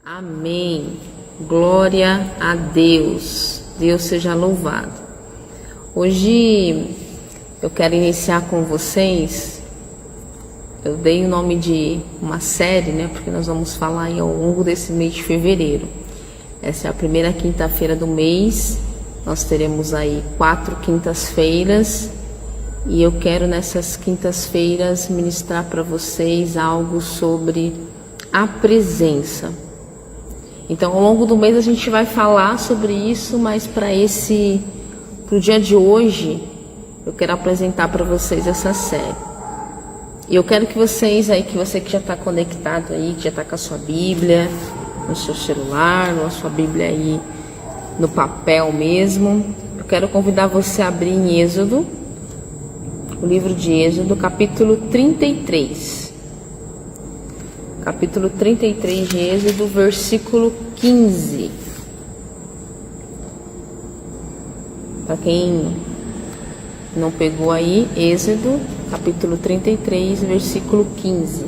Amém. Glória a Deus. Deus seja louvado. Hoje eu quero iniciar com vocês. Eu dei o nome de uma série, né? Porque nós vamos falar aí ao longo desse mês de fevereiro. Essa é a primeira quinta-feira do mês. Nós teremos aí 4 quintas-feiras. E eu quero nessas quintas-feiras ministrar para vocês algo sobre a presença. Então, ao longo do mês a gente vai falar sobre isso, mas para o dia de hoje, eu quero apresentar para vocês essa série. E eu quero que vocês aí, que você que já está conectado aí, que já está com a sua Bíblia, no seu celular, ou a sua Bíblia aí no papel mesmo, eu quero convidar você a abrir em Êxodo, o livro de Êxodo, capítulo 33. Capítulo 33 de Êxodo, versículo 15. Para quem não pegou aí, Êxodo, capítulo 33, versículo 15.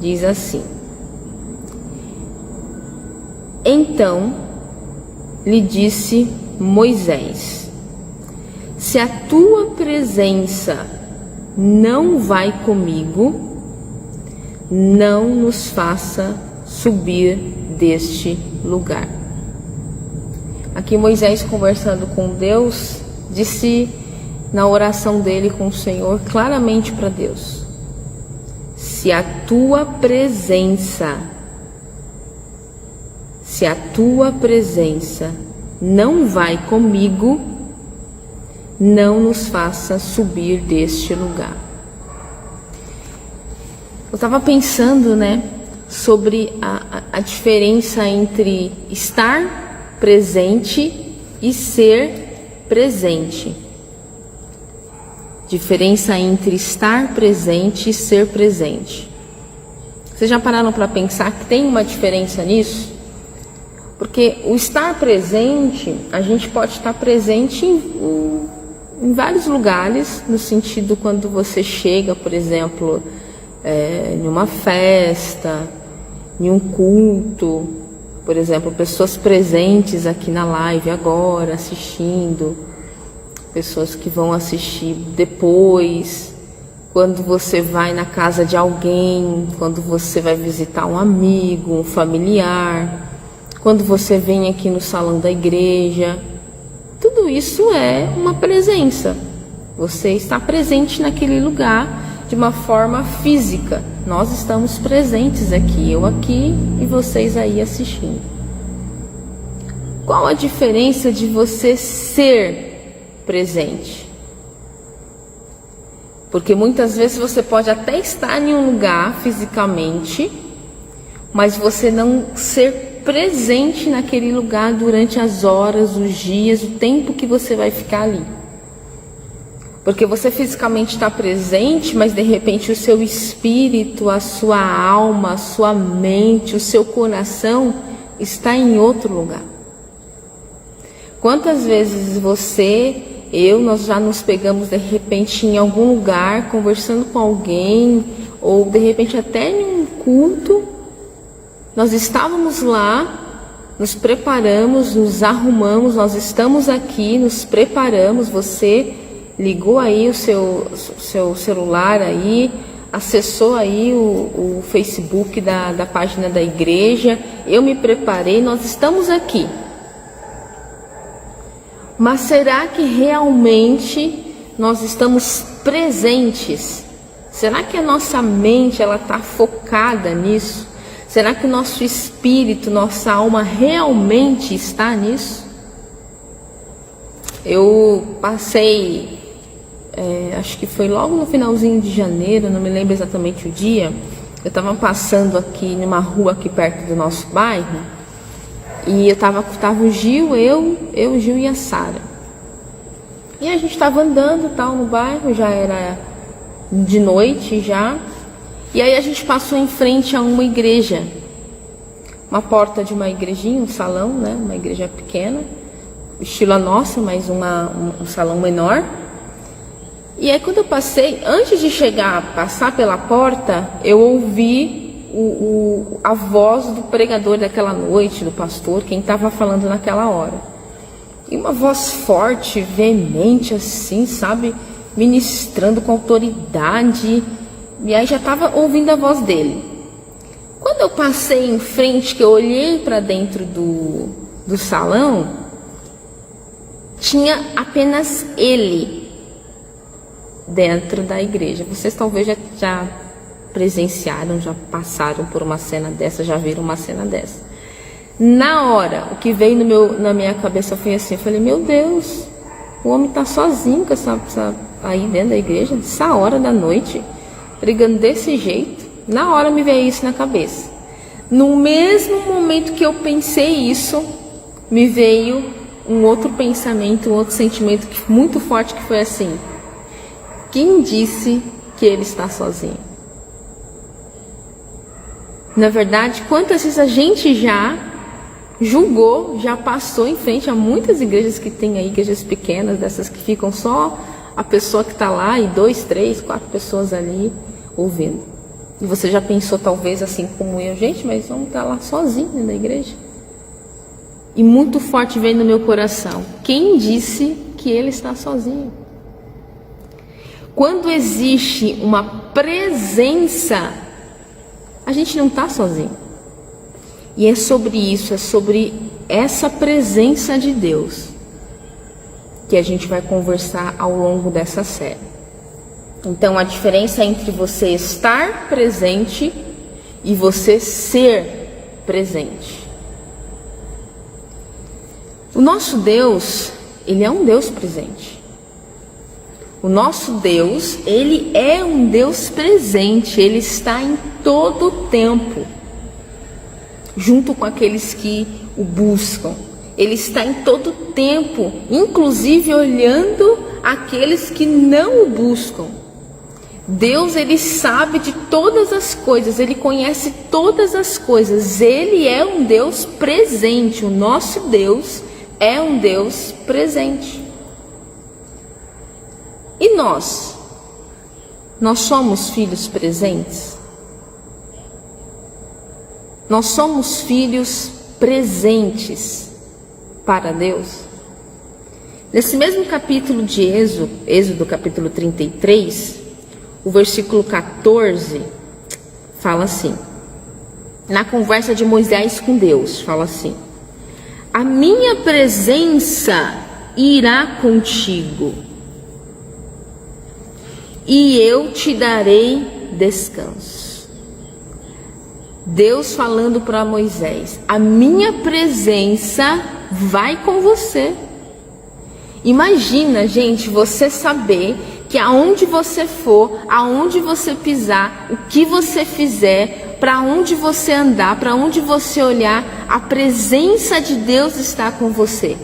Diz assim: Então lhe disse Moisés: se a tua presença não vai comigo, não nos faça subir deste lugar. Aqui Moisés, conversando com Deus, disse na oração dele com o Senhor, claramente para Deus: se a tua presença não vai comigo, não nos faça subir deste lugar. Eu estava pensando, sobre a diferença entre estar presente e ser presente. Diferença entre estar presente e ser presente. Vocês já pararam para pensar que tem uma diferença nisso? Porque o estar presente, a gente pode estar presente em vários lugares, no sentido quando você chega, por exemplo, em uma festa, em um culto, por exemplo, pessoas presentes aqui na live agora, assistindo, pessoas que vão assistir depois, quando você vai na casa de alguém, quando você vai visitar um amigo, um familiar, quando você vem aqui no salão da igreja, tudo isso é uma presença. Você está presente naquele lugar de uma forma física. Nós estamos presentes aqui, eu aqui e vocês aí assistindo. Qual a diferença de você ser presente? Porque muitas vezes você pode até estar em um lugar fisicamente, mas você não ser presente naquele lugar durante as horas, os dias, o tempo que você vai ficar ali. Porque você fisicamente está presente, mas de repente o seu espírito, a sua alma, a sua mente, o seu coração está em outro lugar. Quantas vezes nós já nos pegamos de repente em algum lugar, conversando com alguém, ou de repente até em um culto, nós estávamos lá, nos preparamos, nos arrumamos, nós estamos aqui, nos preparamos, você ligou aí o seu celular aí, acessou aí o Facebook da página da igreja, eu me preparei, nós estamos aqui. Mas será que realmente nós estamos presentes? Será que a nossa mente está focada nisso? Será que o nosso espírito, nossa alma realmente está nisso? Eu passei, acho que foi logo no finalzinho de janeiro, não me lembro exatamente o dia. Eu estava passando aqui numa rua aqui perto do nosso bairro, e tava o Gil, eu, o Gil e a Sara. E a gente estava andando tal no bairro, já era de noite já. E aí a gente passou em frente a uma igreja, uma porta de uma igrejinha, um salão, uma igreja pequena, estilo a nossa, mas um salão menor. E aí quando eu passei, antes de passar pela porta, eu ouvi a voz do pregador daquela noite, do pastor, quem estava falando naquela hora. E uma voz forte, veemente assim, sabe? Ministrando com autoridade. E aí já estava ouvindo a voz dele. Quando eu passei em frente, que eu olhei para dentro do salão, tinha apenas ele dentro da igreja. Vocês talvez já presenciaram, já passaram por uma cena dessa, já viram uma cena dessa. Na hora, o que veio na minha cabeça foi assim, eu falei, meu Deus, o homem está sozinho aí dentro da igreja, essa hora da noite, pregando desse jeito. Na hora me veio isso na cabeça. No mesmo momento que eu pensei isso, me veio um outro pensamento, um outro sentimento muito forte, que foi assim: quem disse que ele está sozinho? Na verdade, quantas vezes a gente já julgou, já passou em frente a muitas igrejas que tem aí, igrejas pequenas, dessas que ficam só a pessoa que está lá e 2, 3, 4 pessoas ali ouvindo. E você já pensou talvez assim como eu, gente, mas vamos estar lá sozinho na igreja? E muito forte veio no meu coração: quem disse que ele está sozinho? Quando existe uma presença, a gente não está sozinho. E é sobre isso, é sobre essa presença de Deus que a gente vai conversar ao longo dessa série. Então, a diferença entre você estar presente e você ser presente. O nosso Deus, ele é um Deus presente. O nosso Deus, ele é um Deus presente, ele está em todo o tempo, junto com aqueles que o buscam. Ele está em todo o tempo, inclusive olhando aqueles que não o buscam. Deus, ele sabe de todas as coisas, ele conhece todas as coisas, ele é um Deus presente, o nosso Deus é um Deus presente. E nós somos filhos presentes? Nós somos filhos presentes para Deus? Nesse mesmo capítulo de Êxodo capítulo 33, o versículo 14, fala assim, na conversa de Moisés com Deus, fala assim: a minha presença irá contigo, e eu te darei descanso. Deus falando para Moisés: a minha presença vai com você. Imagina, gente, você saber que aonde você for, aonde você pisar, o que você fizer, para onde você andar, para onde você olhar, a presença de Deus está com você.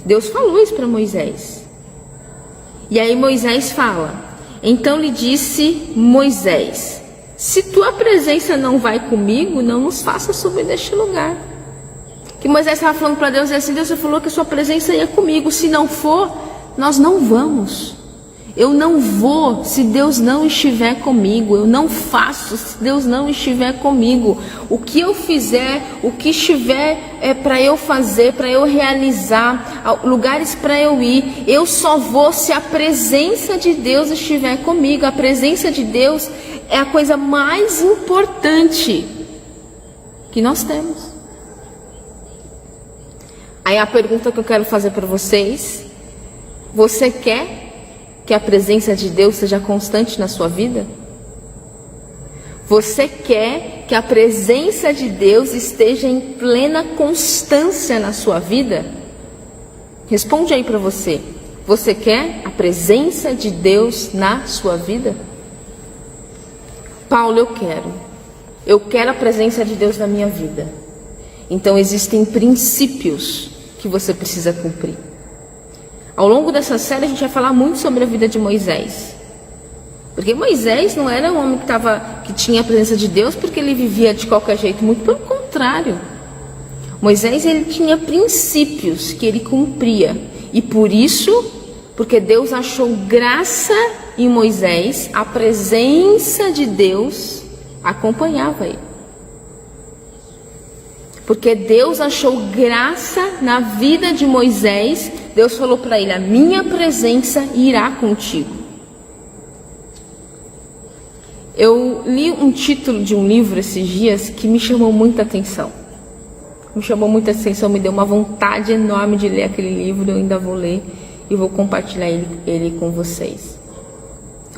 Deus falou isso para Moisés. E aí Moisés fala: então lhe disse Moisés: se tua presença não vai comigo, não nos faça subir deste lugar. Que Moisés estava falando para Deus assim: Deus, você falou que a sua presença ia comigo, se não for, nós não vamos. Eu não vou se Deus não estiver comigo. Eu não faço se Deus não estiver comigo. O que eu fizer, o que estiver para eu fazer, para eu realizar, lugares para eu ir, eu só vou se a presença de Deus estiver comigo. A presença de Deus é a coisa mais importante que nós temos. Aí a pergunta que eu quero fazer para vocês: você quer que a presença de Deus seja constante na sua vida? Você quer que a presença de Deus esteja em plena constância na sua vida? Responde aí para você. Você quer a presença de Deus na sua vida? Paulo, eu quero. Eu quero a presença de Deus na minha vida. Então existem princípios que você precisa cumprir. Ao longo dessa série a gente vai falar muito sobre a vida de Moisés. Porque Moisés não era um homem que tinha a presença de Deus porque ele vivia de qualquer jeito. Muito pelo contrário. Moisés, ele tinha princípios que ele cumpria. E por isso, porque Deus achou graça em Moisés, a presença de Deus acompanhava ele. Porque Deus achou graça na vida de Moisés. Deus falou para ele: a minha presença irá contigo. Eu li um título de um livro esses dias que me chamou muita atenção. Me deu uma vontade enorme de ler aquele livro. Eu ainda vou ler e vou compartilhar ele com vocês.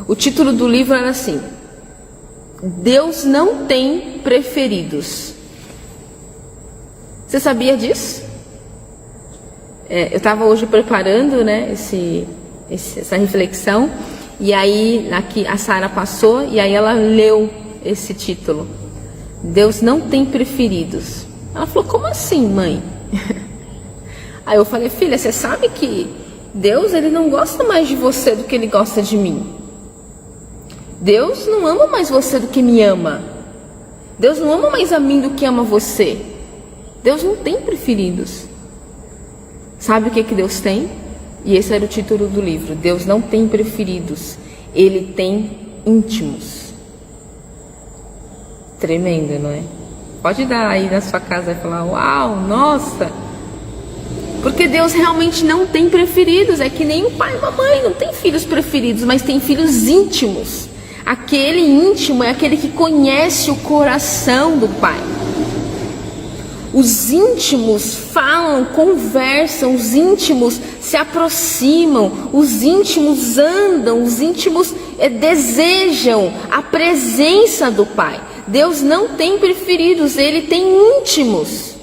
O título do livro era assim: Deus não tem preferidos. Você sabia disso? Eu estava hoje preparando, né, essa reflexão. E aí aqui a Sara passou e aí ela leu esse título: Deus não tem preferidos. Ela falou: como assim, mãe? Aí eu falei: filha, você sabe que Deus, ele não gosta mais de você do que ele gosta de mim. Deus não ama mais você do que me ama. Deus não ama mais a mim do que ama você. Deus não tem preferidos. Sabe o que Deus tem? E esse era o título do livro: Deus não tem preferidos, ele tem íntimos. Tremendo, não é? Pode dar aí na sua casa e falar: uau, nossa. Porque Deus realmente não tem preferidos. É que nem o pai e a mãe não tem filhos preferidos, mas tem filhos íntimos. Aquele íntimo é aquele que conhece o coração do pai. Os íntimos falam, conversam, os íntimos se aproximam, os íntimos andam, os íntimos desejam a presença do Pai. Deus não tem preferidos, ele tem íntimos.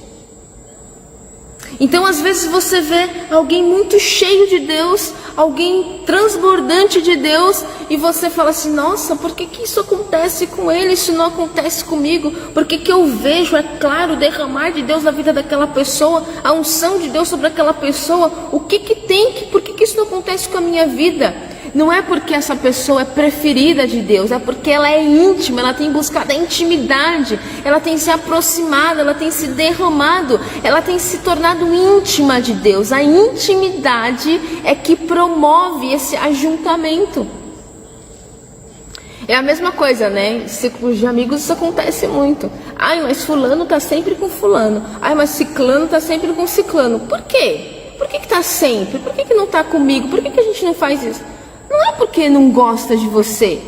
Então, às vezes você vê alguém muito cheio de Deus, alguém transbordante de Deus, e você fala assim: nossa, por que isso acontece com ele, isso não acontece comigo? Por que eu vejo, é claro, o derramar de Deus na vida daquela pessoa, a unção de Deus sobre aquela pessoa? O que tem, por que isso não acontece com a minha vida? Não é porque essa pessoa é preferida de Deus, é porque ela é íntima, ela tem buscado a intimidade, ela tem se aproximado, ela tem se derramado, ela tem se tornado íntima de Deus. A intimidade é que promove esse ajuntamento. É a mesma coisa, né? Em círculos de amigos isso acontece muito. Ai, mas fulano tá sempre com fulano. Ai, mas ciclano tá sempre com ciclano. Por quê? Por que tá sempre? Por que não tá comigo? Por que a gente não faz isso? Não é porque não gosta de você.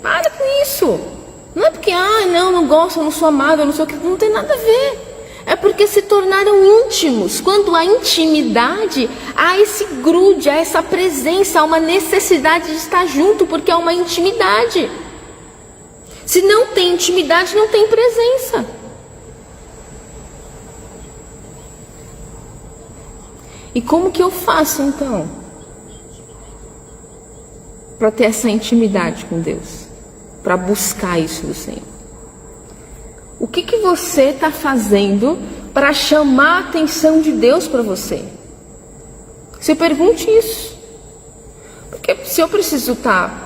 Para com isso. Não é porque, não gosto, eu não sou amado, eu não sou... Não tem nada a ver. É porque se tornaram íntimos. Quando há intimidade, há esse grude, há essa presença, há uma necessidade de estar junto, porque há uma intimidade. Se não tem intimidade, não tem presença. E como que eu faço então para ter essa intimidade com Deus, para buscar isso do Senhor? O que você está fazendo para chamar a atenção de Deus para você? Se pergunte isso. Porque se eu preciso estar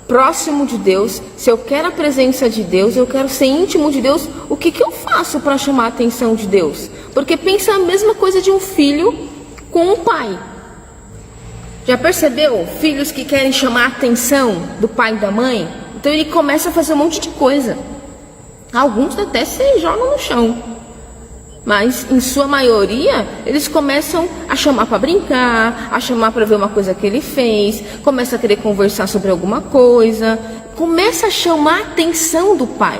próximo de Deus, se eu quero a presença de Deus, eu quero ser íntimo de Deus, o que eu faço para chamar a atenção de Deus? Porque pensa a mesma coisa de um filho com um pai. Já percebeu? Filhos que querem chamar a atenção do pai e da mãe, então ele começa a fazer um monte de coisa. Alguns até se jogam no chão, mas em sua maioria eles começam a chamar para brincar, a chamar para ver uma coisa que ele fez, começa a querer conversar sobre alguma coisa, começa a chamar a atenção do pai.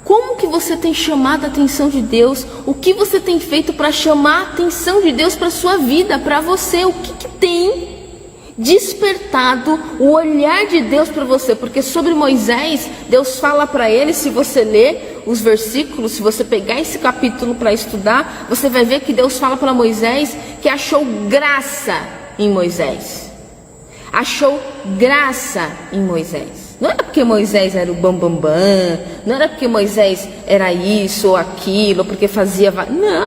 Como que você tem chamado a atenção de Deus? O que você tem feito para chamar a atenção de Deus para a sua vida, para você? O que tem despertado o olhar de Deus para você? Porque sobre Moisés, Deus fala para ele, se você ler os versículos, se você pegar esse capítulo para estudar, você vai ver que Deus fala para Moisés que achou graça em Moisés. Achou graça em Moisés. Não era porque Moisés era o bambambam, não era porque Moisés era isso ou aquilo, porque fazia... Não.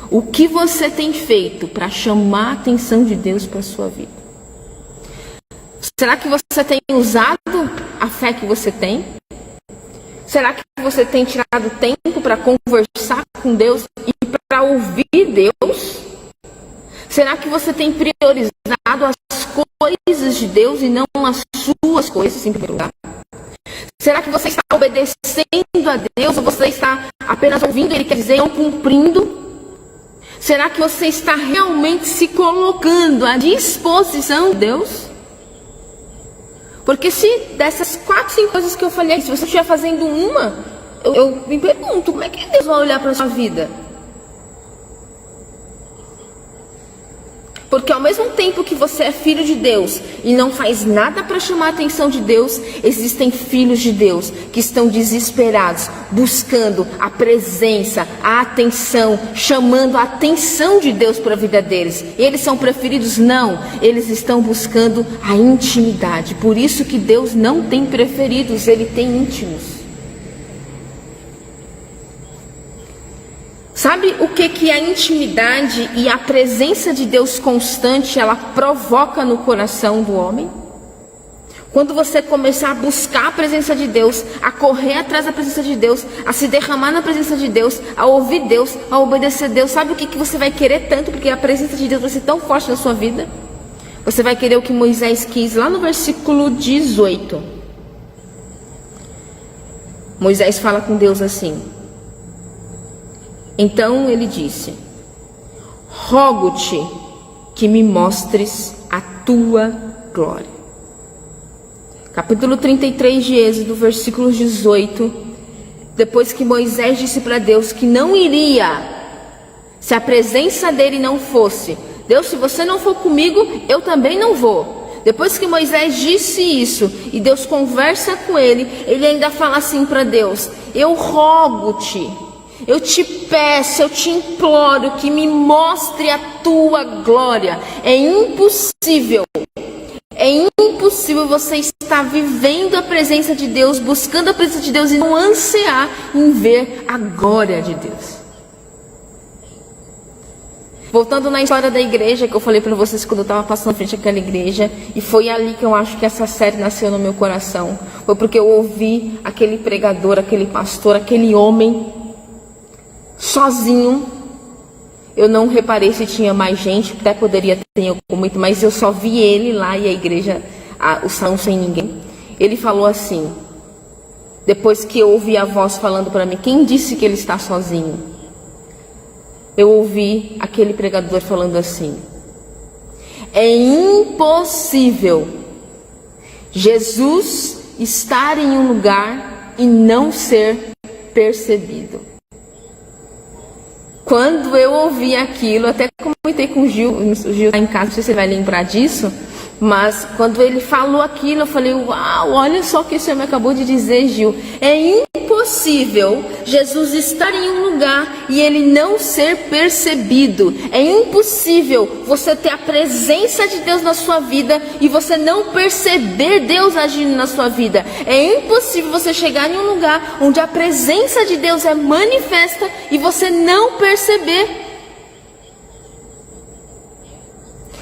O que você tem feito para chamar a atenção de Deus para a sua vida? Será que você tem usado a fé que você tem? Será que você tem tirado tempo para conversar com Deus e para ouvir Deus? Será que você tem priorizado as coisas de Deus e não as suas coisas em primeiro lugar? Será que você está obedecendo a Deus ou você está apenas ouvindo Ele quer dizer, não cumprindo? Será que você está realmente se colocando à disposição de Deus? Porque se dessas 4, 5 coisas que eu falei, se você estiver fazendo uma, eu me pergunto, como é que Deus vai olhar para a sua vida? Porque ao mesmo tempo que você é filho de Deus e não faz nada para chamar a atenção de Deus, existem filhos de Deus que estão desesperados, buscando a presença, a atenção, chamando a atenção de Deus para a vida deles. Eles são preferidos? Não, eles estão buscando a intimidade. Por isso que Deus não tem preferidos, Ele tem íntimos. Sabe o que a intimidade e a presença de Deus constante, ela provoca no coração do homem? Quando você começar a buscar a presença de Deus, a correr atrás da presença de Deus, a se derramar na presença de Deus, a ouvir Deus, a obedecer a Deus, sabe o que você vai querer tanto? Porque a presença de Deus vai ser tão forte na sua vida. Você vai querer o que Moisés quis lá no versículo 18. Moisés fala com Deus assim: então ele disse: rogo-te que me mostres a tua glória. Capítulo 33 de Êxodo, versículo 18. Depois que Moisés disse para Deus que não iria, se a presença dele não fosse, Deus, se você não for comigo, eu também não vou. Depois que Moisés disse isso e Deus conversa com ele, ele ainda fala assim para Deus: eu rogo-te, eu te peço, eu te imploro que me mostre a tua glória. É impossível você estar vivendo a presença de Deus, buscando a presença de Deus e não ansiar em ver a glória de Deus. Voltando na história da igreja que eu falei para vocês quando eu estava passando frente àquela igreja, e foi ali que eu acho que essa série nasceu no meu coração. Foi porque eu ouvi aquele pregador, aquele pastor, aquele homem sozinho. Eu não reparei se tinha mais gente, até poderia ter muito, mas eu só vi ele lá e a igreja, o salão sem ninguém. Ele falou assim, depois que eu ouvi a voz falando para mim: quem disse que ele está sozinho? Eu ouvi aquele pregador falando assim: é impossível Jesus estar em um lugar e não ser percebido. Quando eu ouvi aquilo, até comentei com o Gil está em casa, não sei se você vai lembrar disso, mas quando ele falou aquilo, eu falei: uau, olha só o que esse homem acabou de dizer, Gil. É impossível Jesus estar em um lugar e ele não ser percebido. É impossível você ter a presença de Deus na sua vida e você não perceber Deus agindo na sua vida. É impossível você chegar em um lugar onde a presença de Deus é manifesta e você não perceber.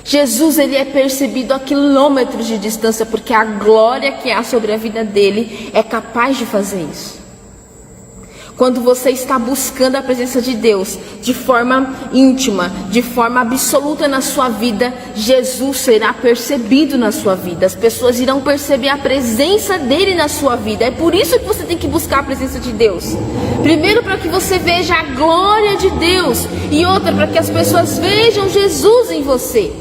Jesus, ele é percebido a quilômetros de distância, porque a glória que há sobre a vida dele é capaz de fazer isso. Quando você está buscando a presença de Deus de forma íntima, de forma absoluta na sua vida, Jesus será percebido na sua vida. As pessoas irão perceber a presença dele na sua vida. É por isso que você tem que buscar a presença de Deus. Primeiro, para que você veja a glória de Deus, e outra, para que as pessoas vejam Jesus em você.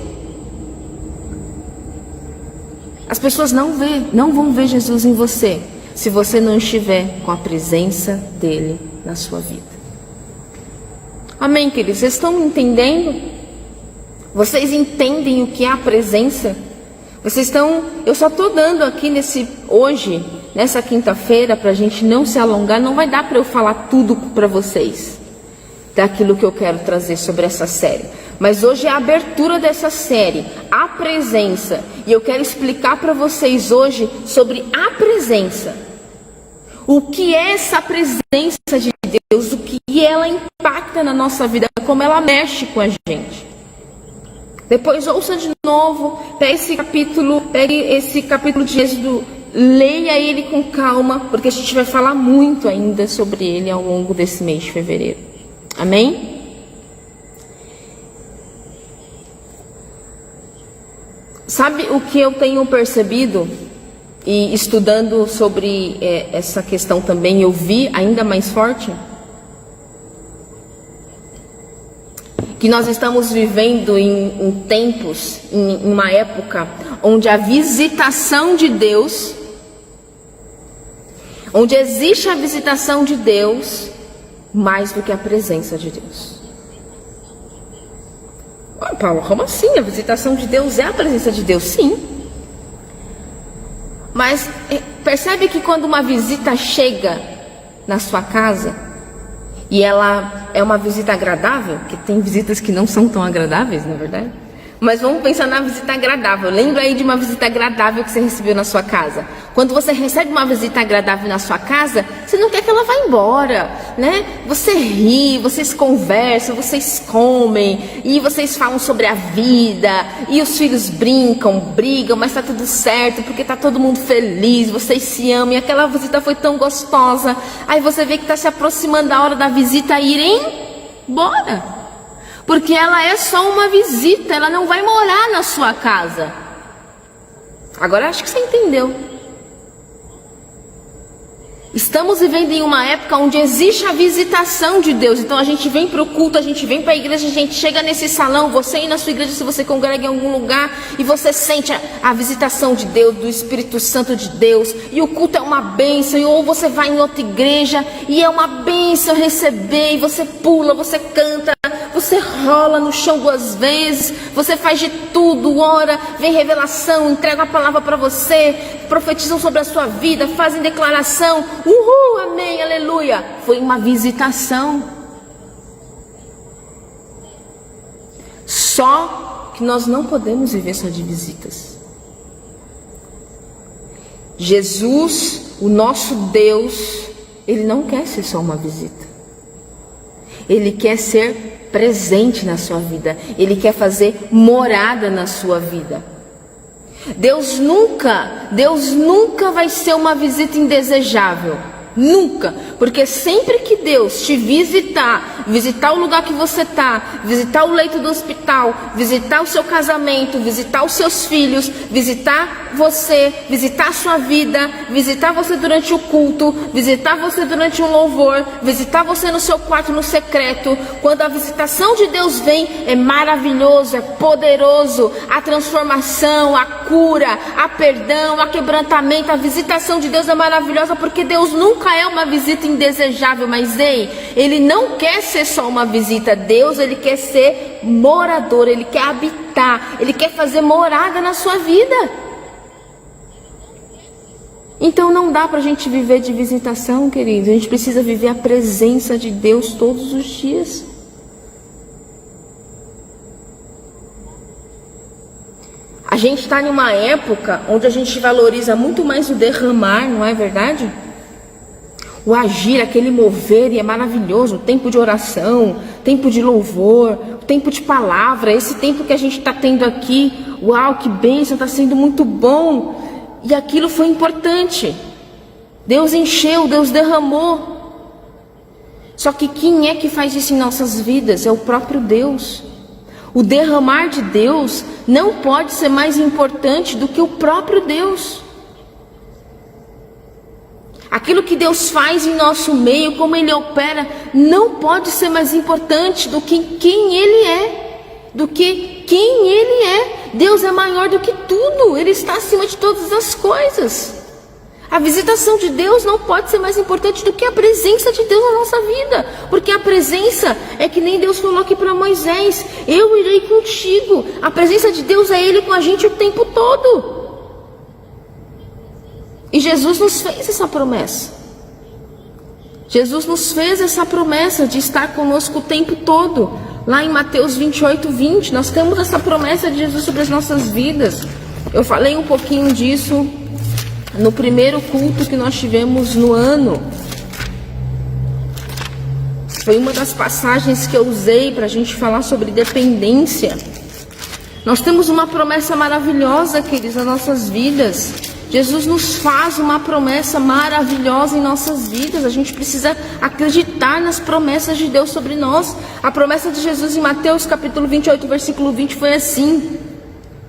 As pessoas não vão ver Jesus em você se você não estiver com a presença dele na sua vida. Amém, queridos? Vocês estão me entendendo? Vocês entendem o que é a presença? Eu só estou dando aqui hoje, nessa quinta-feira, para a gente não se alongar. Não vai dar para eu falar tudo para vocês daquilo que eu quero trazer sobre essa série. Mas hoje é a abertura dessa série, a presença. E eu quero explicar para vocês hoje sobre a presença. O que é essa presença de Deus, o que ela impacta na nossa vida, como ela mexe com a gente. Depois ouça de novo, pegue esse capítulo de Êxodo, leia ele com calma, porque a gente vai falar muito ainda sobre ele ao longo desse mês de fevereiro. Amém? Sabe o que eu tenho percebido? E estudando sobre essa questão também, eu vi ainda mais forte que nós estamos vivendo em tempos, em uma época onde a visitação de Deus, onde existe a visitação de Deus mais do que a presença de Deus. Ah, Paulo, como assim? A visitação de Deus é a presença de Deus? Sim. Mas percebe que quando uma visita chega na sua casa, e ela é uma visita agradável, que tem visitas que não são tão agradáveis, na verdade. Mas vamos pensar na visita agradável. Lembra aí de uma visita agradável que você recebeu na sua casa. Quando você recebe uma visita agradável na sua casa, você não quer que ela vá embora, né? Você ri, vocês conversam, vocês comem, e vocês falam sobre a vida, e os filhos brincam, brigam, mas tá tudo certo, porque tá todo mundo feliz, vocês se amam, e aquela visita foi tão gostosa. Aí você vê que tá se aproximando da hora da visita irem embora. Porque ela é só uma visita, ela não vai morar na sua casa. Agora acho que você entendeu. Estamos vivendo em uma época onde existe a visitação de Deus. Então a gente vem para o culto, a gente vem para a igreja, a gente chega nesse salão, você ir na sua igreja, se você congrega em algum lugar, e você sente a visitação de Deus, do Espírito Santo de Deus, e o culto é uma bênção, ou você vai em outra igreja, e é uma bênção receber, e você pula, você canta, você rola no chão 2 vezes, você faz de tudo, ora, vem revelação, entrega a palavra para você, profetizam sobre a sua vida, fazem declaração, uhul, amém, aleluia. Foi uma visitação. Só que nós não podemos viver só de visitas. Jesus, o nosso Deus, Ele não quer ser só uma visita. Ele quer ser presente na sua vida. Ele quer fazer morada na sua vida. Deus nunca vai ser uma visita indesejável. Nunca. Porque sempre que Deus te visitar o lugar que você está, visitar o leito do hospital, visitar o seu casamento, visitar os seus filhos, visitar você, visitar a sua vida, visitar você durante o culto, visitar você durante um louvor, visitar você no seu quarto no secreto, quando a visitação de Deus vem, é maravilhoso, é poderoso, a transformação, a cura, a perdão, a quebrantamento, a visitação de Deus é maravilhosa, porque Deus nunca é uma visita indesejável, mas Ele não quer ser só uma visita. Deus, Ele quer ser morador, Ele quer habitar, Ele quer fazer morada na sua vida. Então não dá para a gente viver de visitação, queridos. A gente precisa viver a presença de Deus todos os dias. A gente está em uma época onde a gente valoriza muito mais o derramar, não é verdade? O agir, aquele mover, e é maravilhoso, o tempo de oração, tempo de louvor, o tempo de palavra, esse tempo que a gente está tendo aqui, uau, que bênção, está sendo muito bom, e aquilo foi importante, Deus encheu, Deus derramou, só que quem é que faz isso em nossas vidas? É o próprio Deus. O derramar de Deus não pode ser mais importante do que o próprio Deus. Aquilo que Deus faz em nosso meio, como Ele opera, não pode ser mais importante do que quem Ele é. Deus é maior do que tudo. Ele está acima de todas as coisas. A visitação de Deus não pode ser mais importante do que a presença de Deus na nossa vida. Porque a presença é que nem Deus falou aqui para Moisés: eu irei contigo. A presença de Deus é Ele com a gente o tempo todo. E Jesus nos fez essa promessa. Jesus nos fez essa promessa de estar conosco o tempo todo. Lá em Mateus 28:20, nós temos essa promessa de Jesus sobre as nossas vidas. Eu falei um pouquinho disso no primeiro culto que nós tivemos no ano. Foi uma das passagens que eu usei para a gente falar sobre dependência. Nós temos uma promessa maravilhosa, queridos, nas nossas vidas. Jesus nos faz uma promessa maravilhosa em nossas vidas. A gente precisa acreditar nas promessas de Deus sobre nós. A promessa de Jesus em Mateus capítulo 28, versículo 20 foi assim.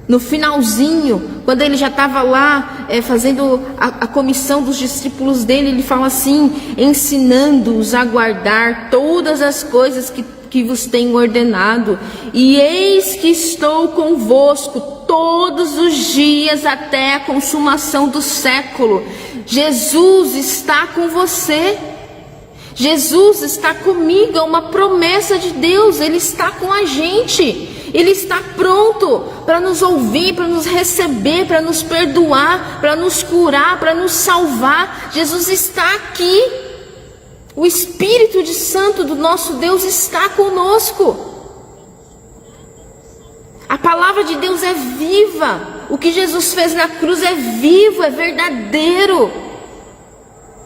No finalzinho, quando ele já estava lá fazendo a comissão dos discípulos dele, ele fala assim: ensinando-os a guardar todas as coisas que vos tenho ordenado, e eis que estou convosco todos os dias até a consumação do século. Jesus está com você. Jesus está comigo, é uma promessa de Deus. Ele está com a gente. Ele está pronto para nos ouvir, para nos receber, para nos perdoar, para nos curar, para nos salvar. Jesus está aqui. O Espírito de Santo do nosso Deus está conosco. A palavra de Deus é viva. O que Jesus fez na cruz é vivo, é verdadeiro.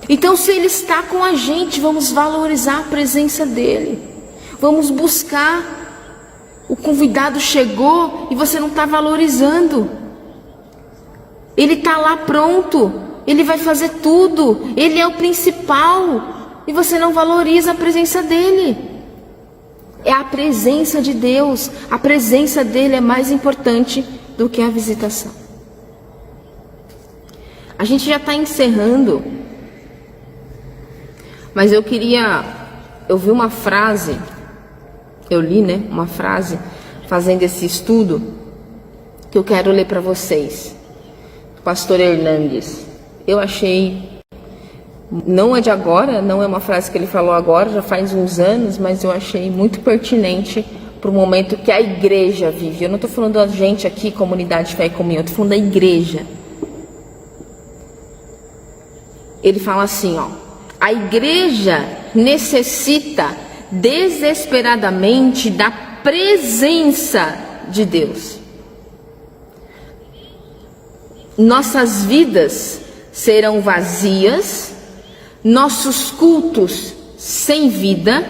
Então, se Ele está com a gente, vamos valorizar a presença dEle. Vamos buscar. O convidado chegou e você não está valorizando. Ele está lá pronto. Ele vai fazer tudo. Ele é o principal. E você não valoriza a presença dEle. É a presença de Deus. A presença dEle é mais importante do que a visitação. A gente já está encerrando. Mas eu vi uma frase, eu li, uma frase, fazendo esse estudo, que eu quero ler para vocês. Pastor Hernandes, eu achei, não é de agora, não é uma frase que ele falou agora, já faz uns anos, mas eu achei muito pertinente para o momento que a igreja vive. Eu não estou falando da gente aqui, comunidade Fé e Comunhão, eu estou falando da igreja. Ele fala assim, a igreja necessita desesperadamente da presença de Deus. Nossas vidas serão vazias, nossos cultos sem vida,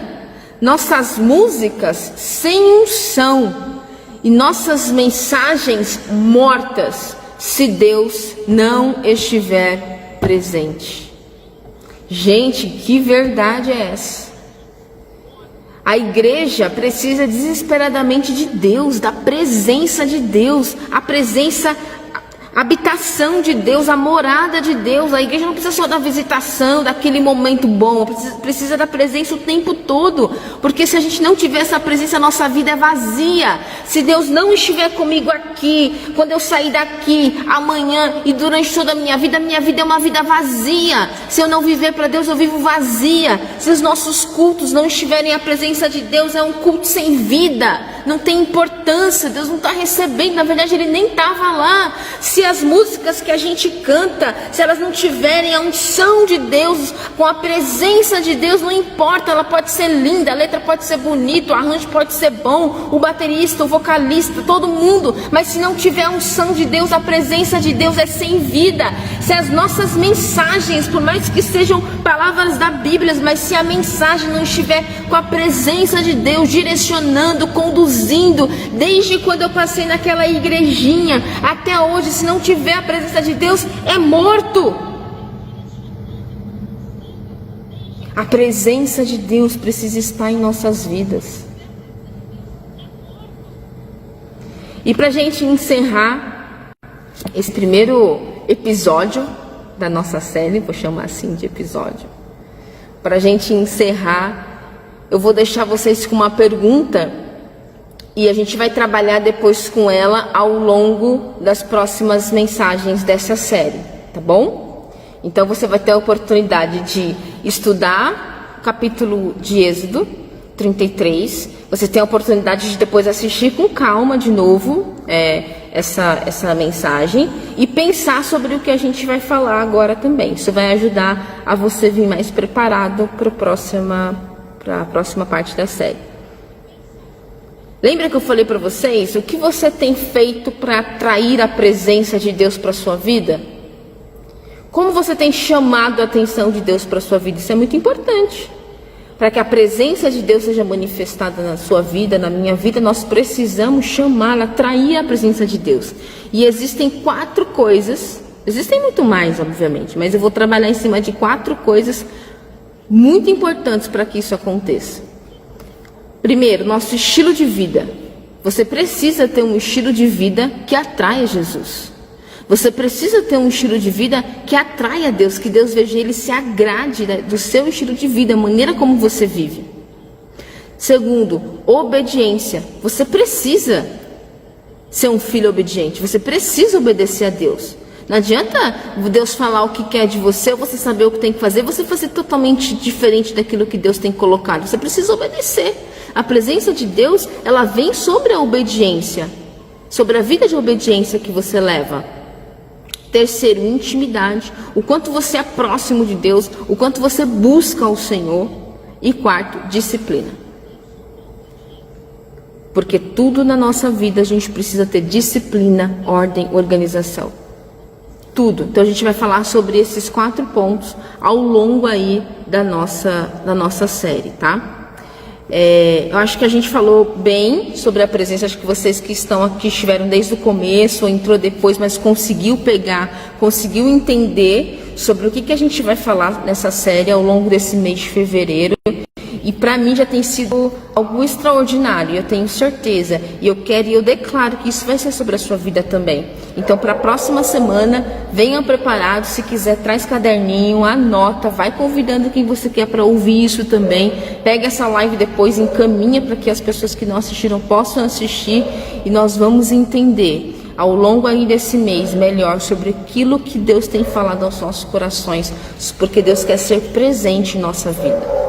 nossas músicas sem unção e nossas mensagens mortas se Deus não estiver presente. Gente, que verdade é essa? A igreja precisa desesperadamente de Deus, da presença de Deus, a presença, a habitação de Deus, a morada de Deus. A igreja não precisa só da visitação, daquele momento bom, precisa da presença o tempo todo, porque se a gente não tiver essa presença, a nossa vida é vazia. Se Deus não estiver comigo aqui, quando eu sair daqui, amanhã e durante toda a minha vida é uma vida vazia. Se eu não viver para Deus, eu vivo vazia. Se os nossos cultos não estiverem a presença de Deus, é um culto sem vida, não tem importância, Deus não está recebendo, na verdade Ele nem estava lá. Se as músicas que a gente canta, se elas não tiverem a unção de Deus, com a presença de Deus, não importa, ela pode ser linda, a letra pode ser bonita, o arranjo pode ser bom, o baterista, o vocalista, todo mundo, mas se não tiver a unção de Deus, a presença de Deus é sem vida. Se as nossas mensagens, por mais que sejam palavras da Bíblia, mas se a mensagem não estiver com a presença de Deus, direcionando, conduzindo, desde quando eu passei naquela igrejinha até hoje, se não tiver a presença de Deus, é morto. A presença de Deus precisa estar em nossas vidas. E para a gente encerrar esse primeiro episódio da nossa série, vou chamar assim de episódio, para a gente encerrar, eu vou deixar vocês com uma pergunta e a gente vai trabalhar depois com ela ao longo das próximas mensagens dessa série, tá bom? Então você vai ter a oportunidade de estudar o capítulo de Êxodo 33, você tem a oportunidade de depois assistir com calma de novo essa mensagem e pensar sobre o que a gente vai falar agora também. Isso vai ajudar a você vir mais preparado para a próxima parte da série. Lembra que eu falei para vocês o que você tem feito para atrair a presença de Deus para a sua vida? Como você tem chamado a atenção de Deus para a sua vida? Isso é muito importante. Para que a presença de Deus seja manifestada na sua vida, na minha vida, nós precisamos chamar, atrair a presença de Deus. E existem 4 coisas, existem muito mais, obviamente, mas eu vou trabalhar em cima de 4 coisas muito importantes para que isso aconteça. Primeiro, nosso estilo de vida. Você precisa ter um estilo de vida que atraia Jesus. Você precisa ter um estilo de vida que atrai a Deus, que Deus veja ele, se agrade do seu estilo de vida, a maneira como você vive. Segundo, obediência. Você precisa ser um filho obediente, você precisa obedecer a Deus. Não adianta Deus falar o que quer de você, ou você saber o que tem que fazer, você fazer totalmente diferente daquilo que Deus tem colocado. Você precisa obedecer. A presença de Deus, ela vem sobre a obediência, sobre a vida de obediência que você leva. Terceiro, intimidade. O quanto você é próximo de Deus, o quanto você busca o Senhor. E quarto, disciplina. Porque tudo na nossa vida a gente precisa ter disciplina, ordem, organização. Tudo. Então a gente vai falar sobre esses 4 pontos ao longo aí da nossa série, tá? Eu acho que a gente falou bem sobre a presença. Acho que vocês que estão aqui estiveram desde o começo ou entrou depois, mas conseguiu pegar, conseguiu entender sobre o que a gente vai falar nessa série ao longo desse mês de fevereiro. E para mim já tem sido algo extraordinário, eu tenho certeza. E eu declaro que isso vai ser sobre a sua vida também. Então, para a próxima semana, venham preparados. Se quiser, traz caderninho, anota, vai convidando quem você quer para ouvir isso também. Pega essa live depois, encaminha para que as pessoas que não assistiram possam assistir. E nós vamos entender ao longo aí desse mês melhor sobre aquilo que Deus tem falado aos nossos corações. Porque Deus quer ser presente em nossa vida.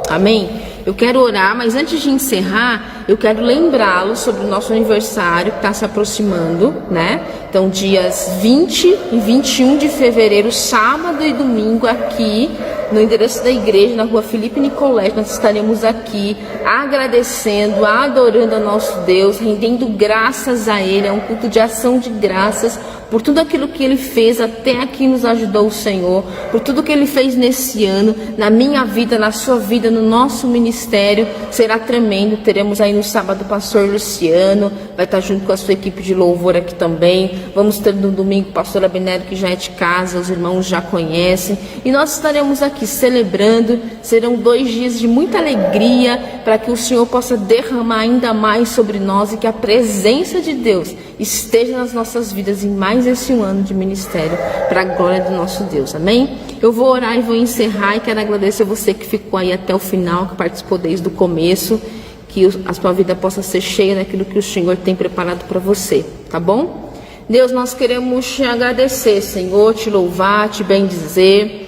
Amém? Eu quero orar, mas antes de encerrar, eu quero lembrá-los sobre o nosso aniversário que está se aproximando, né? Então, dias 20 e 21 de fevereiro, sábado e domingo, aqui no endereço da igreja, na rua Felipe Nicolete, nós estaremos aqui agradecendo, adorando a nosso Deus, rendendo graças a Ele. É um culto de ação de graças por tudo aquilo que Ele fez, até aqui nos ajudou o Senhor, por tudo que Ele fez nesse ano, na minha vida, na sua vida, no nosso ministério. Será tremendo. Teremos aí no sábado o pastor Luciano, vai estar junto com a sua equipe de louvor aqui também. Vamos ter no domingo o pastor Abinero, que já é de casa, os irmãos já conhecem, e nós estaremos aqui celebrando. Serão 2 dias de muita alegria, para que o Senhor possa derramar ainda mais sobre nós e que a presença de Deus esteja nas nossas vidas em mais esse ano de ministério, para a glória do nosso Deus. Amém? Eu vou orar e vou encerrar, e quero agradecer a você que ficou aí até o final, que participou desde o começo, que a sua vida possa ser cheia daquilo que o Senhor tem preparado para você, tá bom? Deus, nós queremos te agradecer, Senhor, te louvar, te bendizer,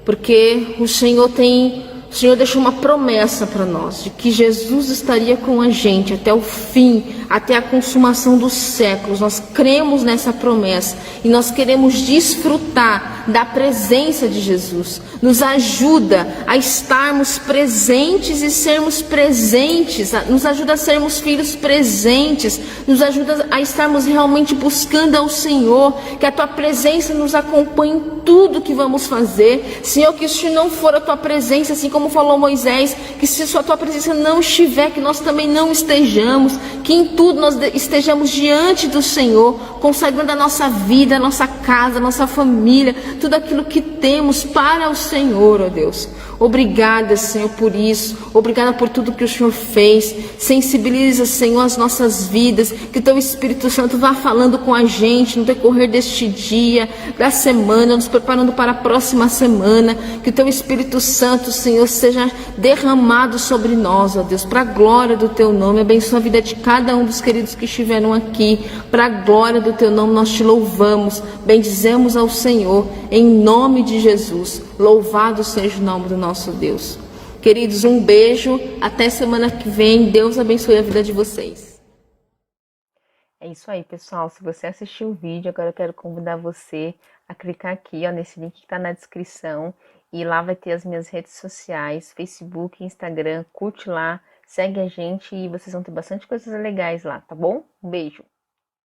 porque o Senhor deixou uma promessa para nós, de que Jesus estaria com a gente até o fim, até a consumação dos séculos. Nós cremos nessa promessa e nós queremos desfrutar da presença de Jesus. Nos ajuda a estarmos presentes e sermos presentes, nos ajuda a sermos filhos presentes, nos ajuda a estarmos realmente buscando ao Senhor, que a Tua presença nos acompanhe em tudo que vamos fazer. Senhor, que se não for a Tua presença, assim como falou Moisés, que se a Tua presença não estiver, que nós também não estejamos, que em tudo nós estejamos diante do Senhor, consagrando a nossa vida, a nossa casa, a nossa família, tudo aquilo que temos para o Senhor, ó Deus. Obrigada, Senhor, por isso. Obrigada por tudo que o Senhor fez. Sensibiliza, Senhor, as nossas vidas. Que Teu Espírito Santo vá falando com a gente no decorrer deste dia, da semana, nos preparando para a próxima semana. Que o Teu Espírito Santo, Senhor, seja derramado sobre nós, ó Deus, para a glória do Teu nome. Abençoa a vida de cada um dos queridos que estiveram aqui. Para a glória do Teu nome, nós te louvamos. Bendizemos ao Senhor, em nome de Jesus. Louvado seja o nome do nosso Deus. Queridos, um beijo. Até semana que vem. Deus abençoe a vida de vocês. É isso aí, pessoal. Se você assistiu o vídeo, agora eu quero convidar você a clicar aqui, ó, nesse link que está na descrição. E lá vai ter as minhas redes sociais, Facebook, Instagram. Curte lá, segue a gente e vocês vão ter bastante coisas legais lá, tá bom? Um beijo.